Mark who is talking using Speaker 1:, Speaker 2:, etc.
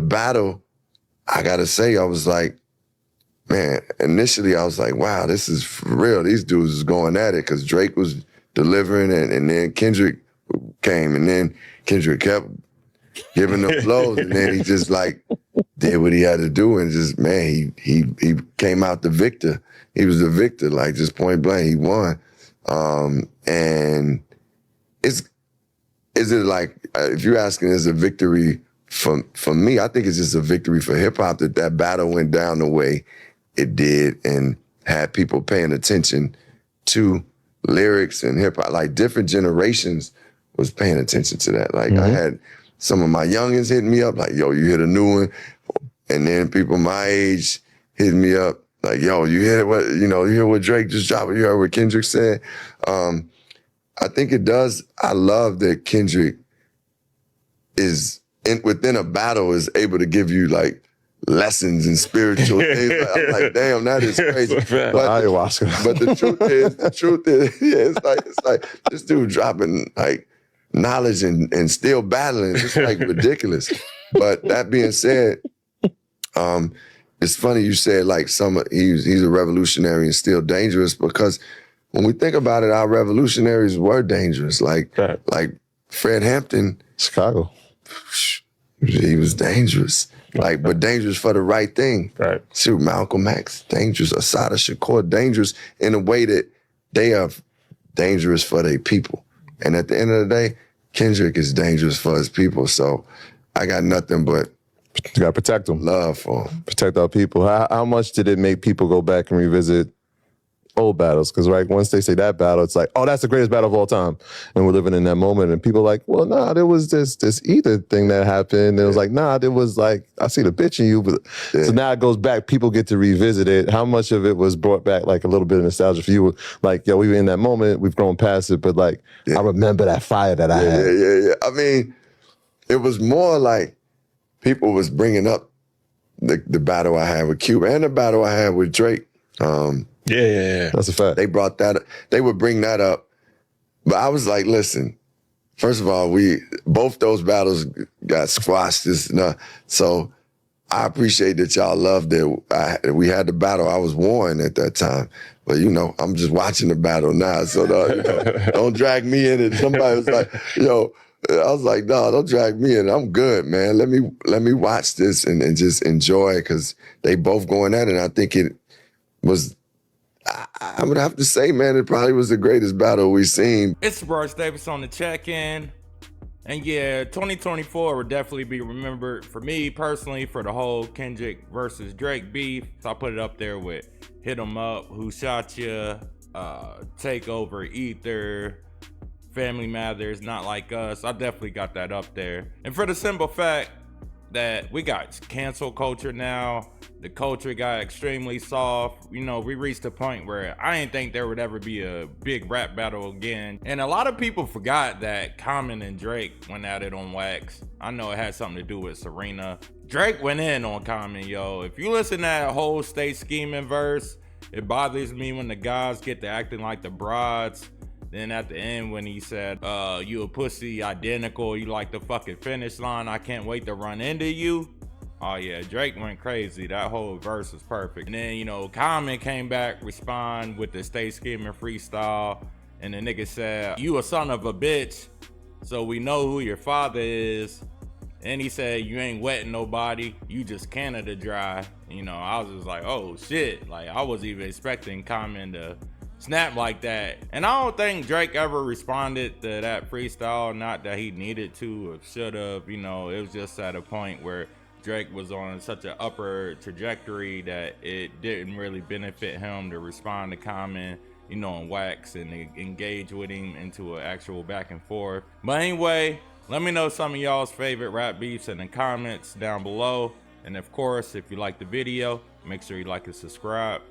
Speaker 1: battle, I gotta say, I was like, man, initially I was like, wow, this is for real. These dudes is going at it, because Drake was delivering, and then Kendrick came, and then Kendrick kept giving the flows, and then he just like did what he had to do, and just, man, he came out the victor. He was the victor, like, just point blank, he won. And is it like, if you're asking, is a victory for me, I think it's just a victory for hip hop that battle went down the way it did, and had people paying attention to lyrics and hip hop. Like, different generations was paying attention to that. Like, I had some of my youngins hitting me up, like, yo, you hit a new one. And then people my age hitting me up, like, yo, you hear what, you hear what Drake just dropped, you heard what Kendrick said. I think it does. I love that Kendrick is within a battle is able to give you like lessons and spiritual things. I'm like, damn, that is crazy. But the truth is, yeah, it's like this dude dropping like knowledge and still battling. It's like ridiculous. But that being said, it's funny you said like he's a revolutionary and still dangerous, because when we think about it, our revolutionaries were dangerous. Like Fred Hampton,
Speaker 2: Chicago,
Speaker 1: he was dangerous. Like, but dangerous for the right thing.
Speaker 2: Right.
Speaker 1: Shoot, Malcolm X, dangerous. Assata Shakur, dangerous in a way that they are dangerous for their people. And at the end of the day, Kendrick is dangerous for his people. So I got nothing but
Speaker 2: you gotta protect them.
Speaker 1: Love for them.
Speaker 2: Protect our people. How much did it make people go back and revisit old battles? Because right, once they say that battle, it's like, oh, that's the greatest battle of all time. And we're living in that moment. And people are like, well, nah, there was this either thing that happened. And it was like, nah, there was like, I see the bitch in you. But so now it goes back, people get to revisit it. How much of it was brought back, like a little bit of nostalgia for you? Like, yo, we were in that moment, we've grown past it, but like, I remember that fire that I had.
Speaker 1: Yeah. I mean, it was more like people was bringing up the battle I had with Cube and the battle I had with Drake.
Speaker 2: Yeah. That's a fact.
Speaker 1: They brought that up. They would bring that up. But I was like, listen, first of all, both those battles got squashed. So I appreciate that y'all loved it. We had the battle. I was warned at that time. But, I'm just watching the battle now. So don't drag me in it. Somebody was like, yo, I was like, no, don't drag me in. I'm good, man. Let me watch this and just enjoy it, because they both going at it. And I think it was, I would have to say, man, it probably was the greatest battle we've seen.
Speaker 3: It's Brice Davis on the check-in. And yeah, 2024 will definitely be remembered for me personally for the whole Kendrick versus Drake beef. So I put it up there with Hit 'Em Up, Who Shot Ya, Takeover, Ether, Family Matters, Not Like Us. I definitely got that up there. And for the simple fact that we got cancel culture now, the culture got extremely soft. We reached a point where I didn't think there would ever be a big rap battle again. And a lot of people forgot that Common and Drake went at it on Wax. I know it had something to do with Serena. Drake went in on Common, yo. If you listen to that whole Stay Schemin' verse, it bothers me when the guys get to acting like the broads. Then at the end when he said, you a pussy identical, you like the fucking finish line, I can't wait to run into you. Oh yeah, Drake went crazy. That whole verse was perfect. And then, Common came back, respond with the Stay Schemin' freestyle. And the nigga said, you a son of a bitch, so we know who your father is. And he said, you ain't wetting nobody, you just Canada dry. I was just like, oh shit. Like, I wasn't even expecting Common to snap like that. And I don't think Drake ever responded to that freestyle, not that he needed to or should have. It was just at a point where Drake was on such an upper trajectory that it didn't really benefit him to respond to Common, on Wax and engage with him into an actual back and forth. But anyway, let me know some of y'all's favorite rap beefs in the comments down below. And of course, if you like the video, make sure you like and subscribe.